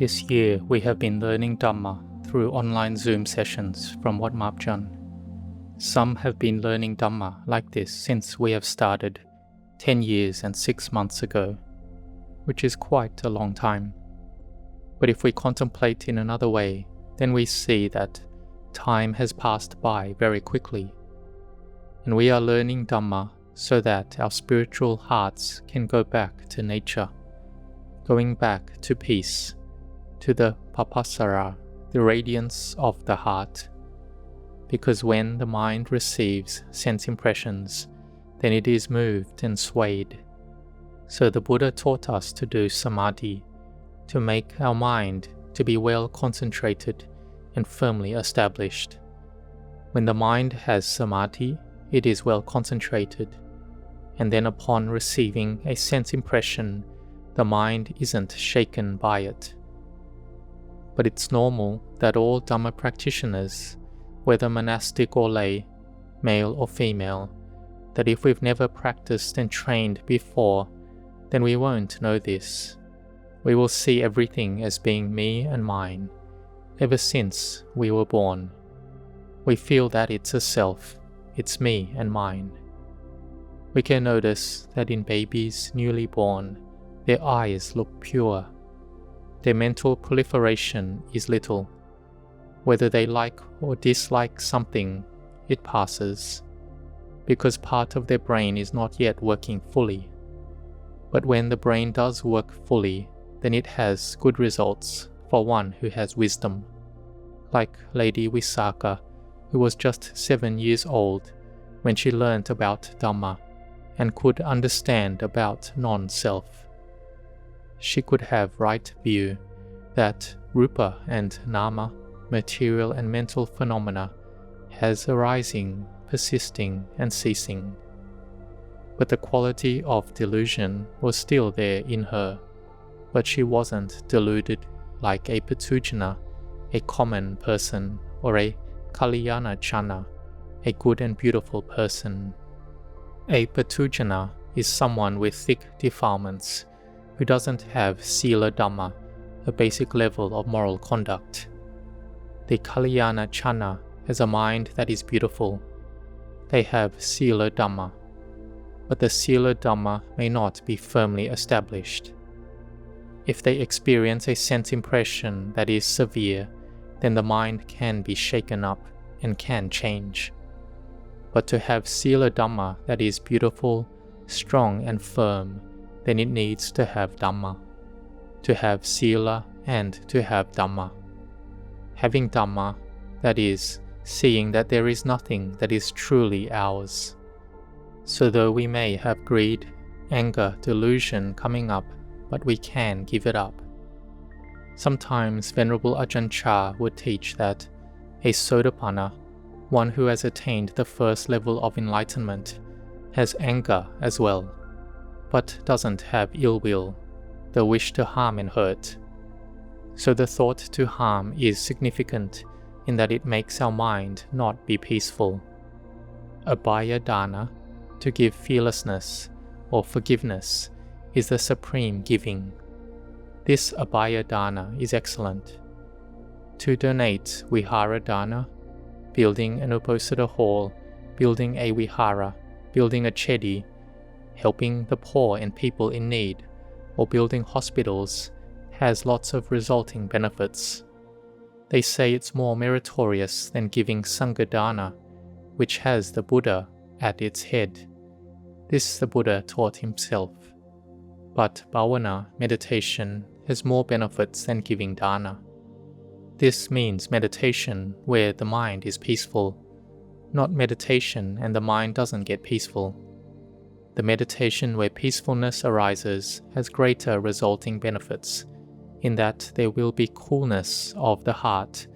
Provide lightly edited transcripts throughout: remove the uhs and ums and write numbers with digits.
This year we have been learning Dhamma through online Zoom sessions from Wat Marp Jan. Some have been learning Dhamma like this since we have started 10 years and 6 months ago, which is quite a long time. But if we contemplate in another way, then we see that time has passed by very quickly. And we are learning Dhamma so that our spiritual hearts can go back to nature, going back to peace, to the papasara, the radiance of the heart. Because when the mind receives sense impressions, then it is moved and swayed. So the Buddha taught us to do samadhi, to make our mind to be well concentrated and firmly established. When the mind has samadhi, it is well concentrated, and then upon receiving a sense impression, the mind isn't shaken by it. But it's normal that all Dhamma practitioners, whether monastic or lay, male or female, that if we've never practiced and trained before, then we won't know this. We will see everything as being me and mine, ever since we were born. We feel that it's a self, it's me and mine. We can notice that in babies newly born, their eyes look pure. Their mental proliferation is little. Whether they like or dislike something, it passes, because part of their brain is not yet working fully. But when the brain does work fully, then it has good results for one who has wisdom. Like Lady Visakha, who was just 7 years old when she learnt about Dhamma and could understand about non-self. She could have right view that rupa and nama, material and mental phenomena, has arising, persisting and ceasing. But the quality of delusion was still there in her, but she wasn't deluded like a patujana, a common person, or a kalyana chana, a good and beautiful person. A patujana is someone with thick defilements, who doesn't have sila dhamma, a basic level of moral conduct. The kalyana chana has a mind that is beautiful. They have sila dhamma, but the sila dhamma may not be firmly established. If they experience a sense impression that is severe, then the mind can be shaken up and can change. But to have sila dhamma that is beautiful, strong and firm, then it needs to have Dhamma. To have sila and to have Dhamma. Having Dhamma, that is, seeing that there is nothing that is truly ours. So though we may have greed, anger, delusion coming up, but we can give it up. Sometimes Venerable Ajahn Chah would teach that a Sotapanna, one who has attained the first level of enlightenment, has anger as well, but doesn't have ill will, the wish to harm and hurt. So the thought to harm is significant in that it makes our mind not be peaceful. Abhaya dana, to give fearlessness or forgiveness, is the supreme giving. This abhaya dana is excellent. To donate vihara dana, building an uposatha hall, building a vihara, building a chedi, helping the poor and people in need, or building hospitals, has lots of resulting benefits. They say it's more meritorious than giving Sanghadana, which has the Buddha at its head. This the Buddha taught himself. But bhavana, meditation, has more benefits than giving dana. This means meditation where the mind is peaceful, not meditation and the mind doesn't get peaceful. The meditation where peacefulness arises has greater resulting benefits, in that there will be coolness of the heart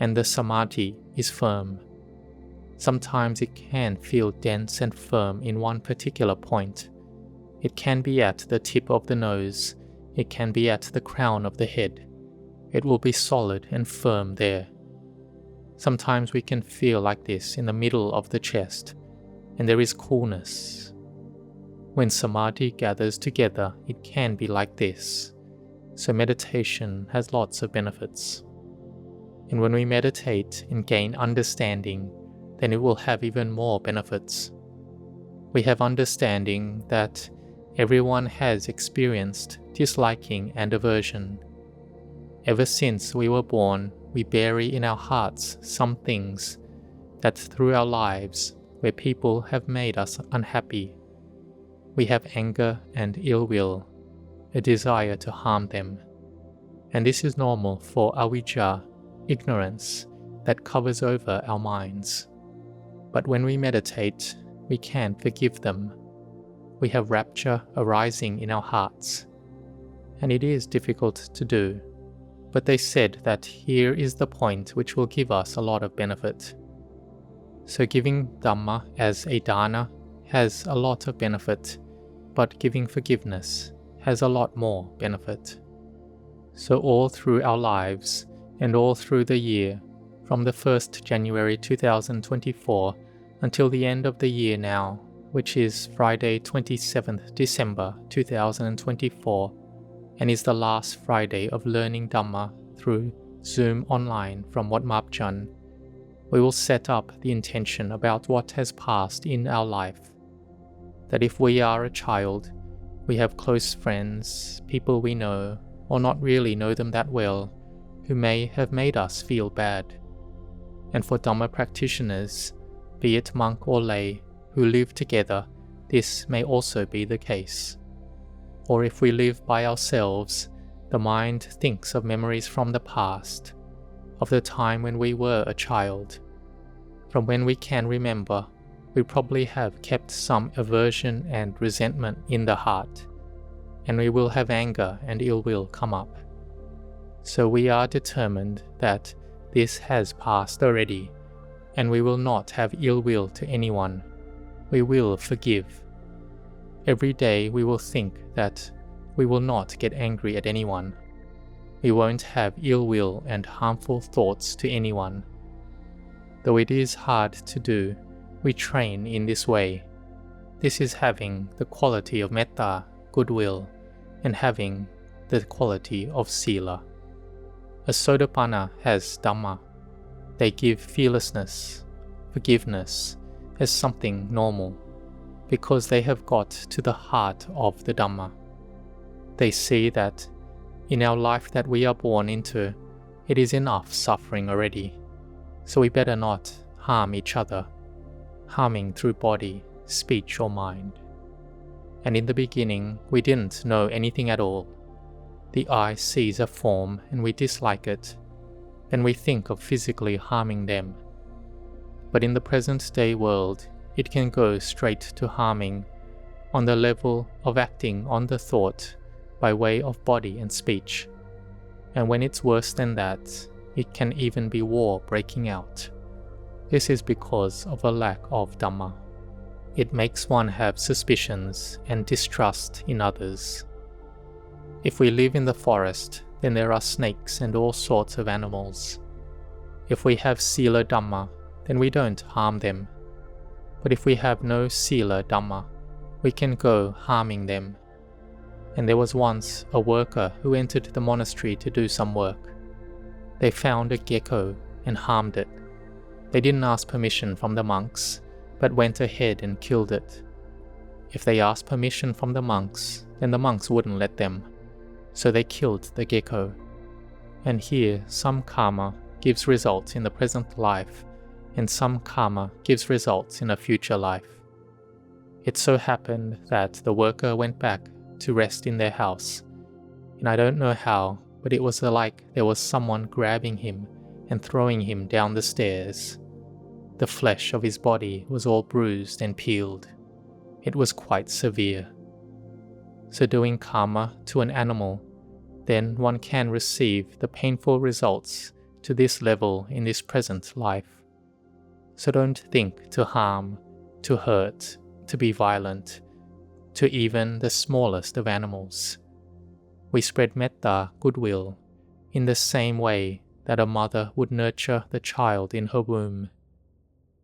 and the samadhi is firm. Sometimes it can feel dense and firm in one particular point. It can be at the tip of the nose, it can be at the crown of the head. It will be solid and firm there. Sometimes we can feel like this in the middle of the chest, and there is coolness. When samadhi gathers together, it can be like this. So meditation has lots of benefits. And when we meditate and gain understanding, then it will have even more benefits. We have understanding that everyone has experienced disliking and aversion. Ever since we were born, we bury in our hearts some things that through our lives, where people have made us unhappy, we have anger and ill will, a desire to harm them. And this is normal for avijja, ignorance, that covers over our minds. But when we meditate, we can forgive them. We have rapture arising in our hearts. And it is difficult to do. But they said that here is the point which will give us a lot of benefit. So giving Dhamma as a dana has a lot of benefit, but giving forgiveness has a lot more benefit. So all through our lives and all through the year, from the 1st January 2024 until the end of the year now, which is Friday 27th December 2024, and is the last Friday of learning Dhamma through Zoom online from Wat Marp Jan, we will set up the intention about what has passed in our life. That if we are a child, we have close friends, people we know, or not really know them that well, who may have made us feel bad. And for Dhamma practitioners, be it monk or lay, who live together, this may also be the case. Or if we live by ourselves, the mind thinks of memories from the past, of the time when we were a child. From when we can remember, we probably have kept some aversion and resentment in the heart, and we will have anger and ill will come up. So we are determined that this has passed already, and we will not have ill will to anyone. We will forgive. Every day we will think that we will not get angry at anyone. We won't have ill will and harmful thoughts to anyone. Though it is hard to do, we train in this way. This is having the quality of metta, goodwill, and having the quality of sila. A Sotapanna has Dhamma. They give fearlessness, forgiveness, as something normal, because they have got to the heart of the Dhamma. They see that in our life that we are born into, it is enough suffering already, so we better not harm each other, harming through body, speech or mind. And in the beginning, we didn't know anything at all. The eye sees a form and we dislike it, and we think of physically harming them. But in the present day world, it can go straight to harming on the level of acting on the thought by way of body and speech. And when it's worse than that, it can even be war breaking out. This is because of a lack of Dhamma. It makes one have suspicions and distrust in others. If we live in the forest, then there are snakes and all sorts of animals. If we have Sila Dhamma, then we don't harm them. But if we have no Sila Dhamma, we can go harming them. And there was once a worker who entered the monastery to do some work. They found a gecko and harmed it. They didn't ask permission from the monks, but went ahead and killed it. If they asked permission from the monks, then the monks wouldn't let them. So they killed the gecko. And here some karma gives results in the present life, and some karma gives results in a future life. It so happened that the worker went back to rest in their house, and I don't know how, but it was like there was someone grabbing him and throwing him down the stairs. The flesh of his body was all bruised and peeled. It was quite severe. So doing karma to an animal, then one can receive the painful results to this level in this present life. So don't think to harm, to hurt, to be violent, to even the smallest of animals. We spread metta, goodwill, in the same way that a mother would nurture the child in her womb.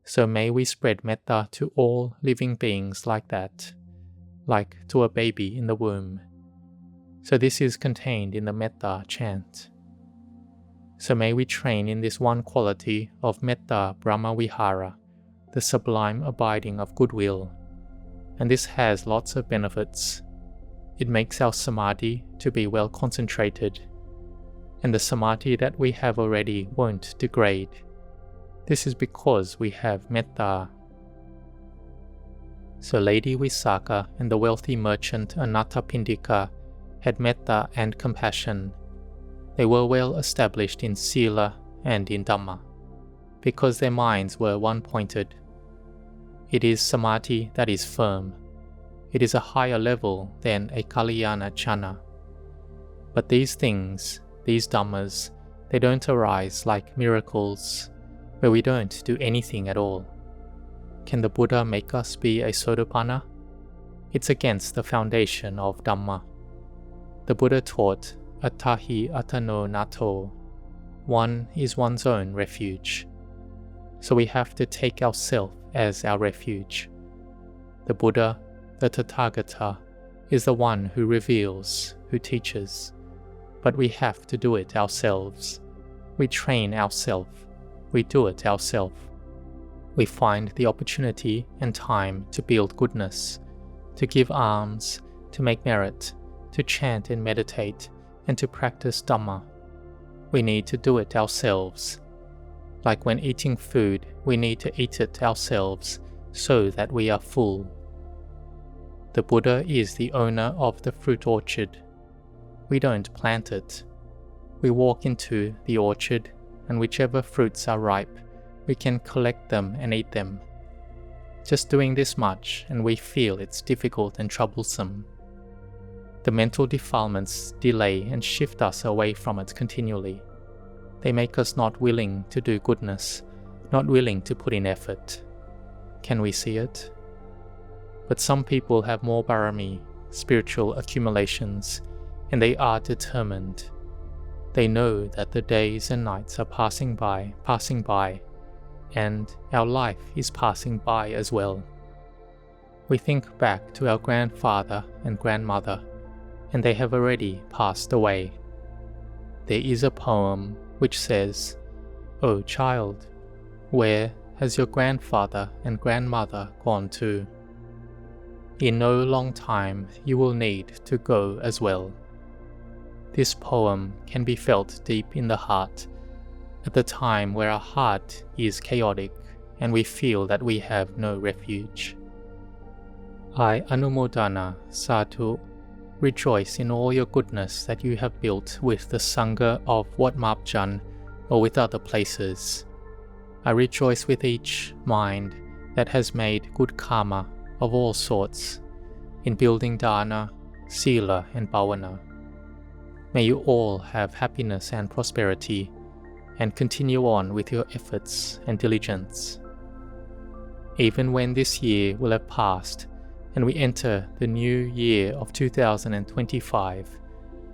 So may we spread metta to all living beings like that, like to a baby in the womb. So this is contained in the metta chant. So may we train in this one quality of metta Brahma Vihara, the sublime abiding of goodwill. And this has lots of benefits. It makes our samadhi to be well concentrated, and the samadhi that we have already won't degrade. This is because we have metta. So Lady Visakha and the wealthy merchant Anathapindika had metta and compassion. They were well established in sila and in Dhamma, because their minds were one-pointed. It is samadhi that is firm. It is a higher level than a kalyana chana. But these things, these dhammas, they don't arise like miracles, where we don't do anything at all. Can the Buddha make us be a Sotapanna? It's against the foundation of Dhamma. The Buddha taught, Attahi atano nato. One is one's own refuge. So we have to take ourself as our refuge. The Buddha, the Tathagata, is the one who reveals, who teaches. But we have to do it ourselves. We train ourselves. We do it ourselves. We find the opportunity and time to build goodness, to give alms, to make merit, to chant and meditate, and to practice Dhamma. We need to do it ourselves. Like when eating food, we need to eat it ourselves so that we are full. The Buddha is the owner of the fruit orchard. We don't plant it. We walk into the orchard, and whichever fruits are ripe, we can collect them and eat them. Just doing this much, and we feel it's difficult and troublesome. The mental defilements delay and shift us away from it continually. They make us not willing to do goodness, not willing to put in effort. Can we see it? But some people have more barami, spiritual accumulations, and they are determined. They know that the days and nights are passing by, and our life is passing by as well. We think back to our grandfather and grandmother, and they have already passed away. There is a poem which says, "O child, where has your grandfather and grandmother gone to? In no long time you will need to go as well." This poem can be felt deep in the heart, at the time where our heart is chaotic and we feel that we have no refuge. I anumodana sadhu. Rejoice in all your goodness that you have built with the Sangha of Wat Marp Jan or with other places. I rejoice with each mind that has made good karma of all sorts in building dana, sila and bhavana. May you all have happiness and prosperity and continue on with your efforts and diligence. Even when this year will have passed and we enter the new year of 2025,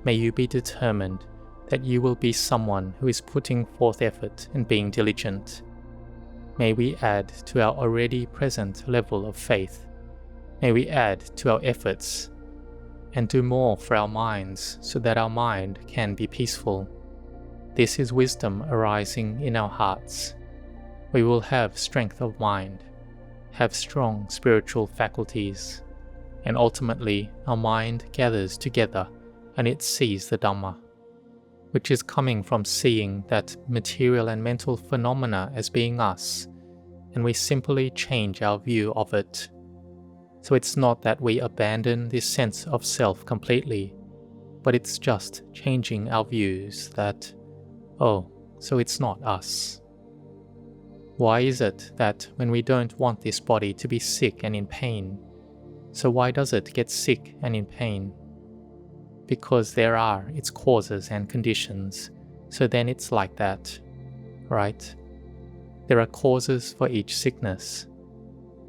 may you be determined that you will be someone who is putting forth effort and being diligent. May we add to our already present level of faith. May we add to our efforts and do more for our minds so that our mind can be peaceful. This is wisdom arising in our hearts. We will have strength of mind, have strong spiritual faculties, and ultimately our mind gathers together and it sees the Dhamma, which is coming from seeing that material and mental phenomena as being us, and we simply change our view of it. So it's not that we abandon this sense of self completely, but it's just changing our views that, oh, so it's not us. Why is it that when we don't want this body to be sick and in pain, so why does it get sick and in pain? Because there are its causes and conditions, so then it's like that, right? There are causes for each sickness,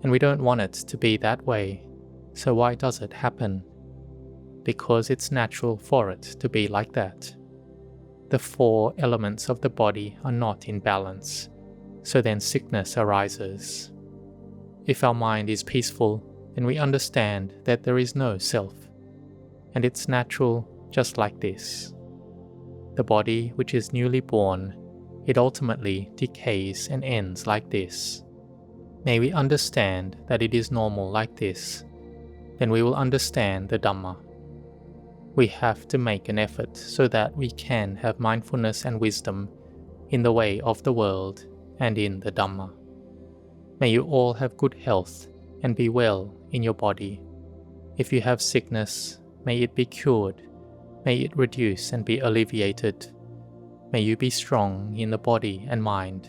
and we don't want it to be that way, so why does it happen? Because it's natural for it to be like that. The four elements of the body are not in balance, so then sickness arises. If our mind is peaceful, then we understand that there is no self, and it's natural just like this. The body which is newly born, it ultimately decays and ends like this. May we understand that it is normal like this, then we will understand the Dhamma. We have to make an effort so that we can have mindfulness and wisdom in the way of the world and in the Dhamma. May you all have good health and be well in your body. If you have sickness, may it be cured. May it reduce and be alleviated. May you be strong in the body and mind.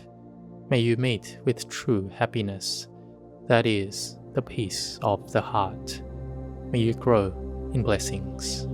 May you meet with true happiness, that is, the peace of the heart. May you grow in blessings.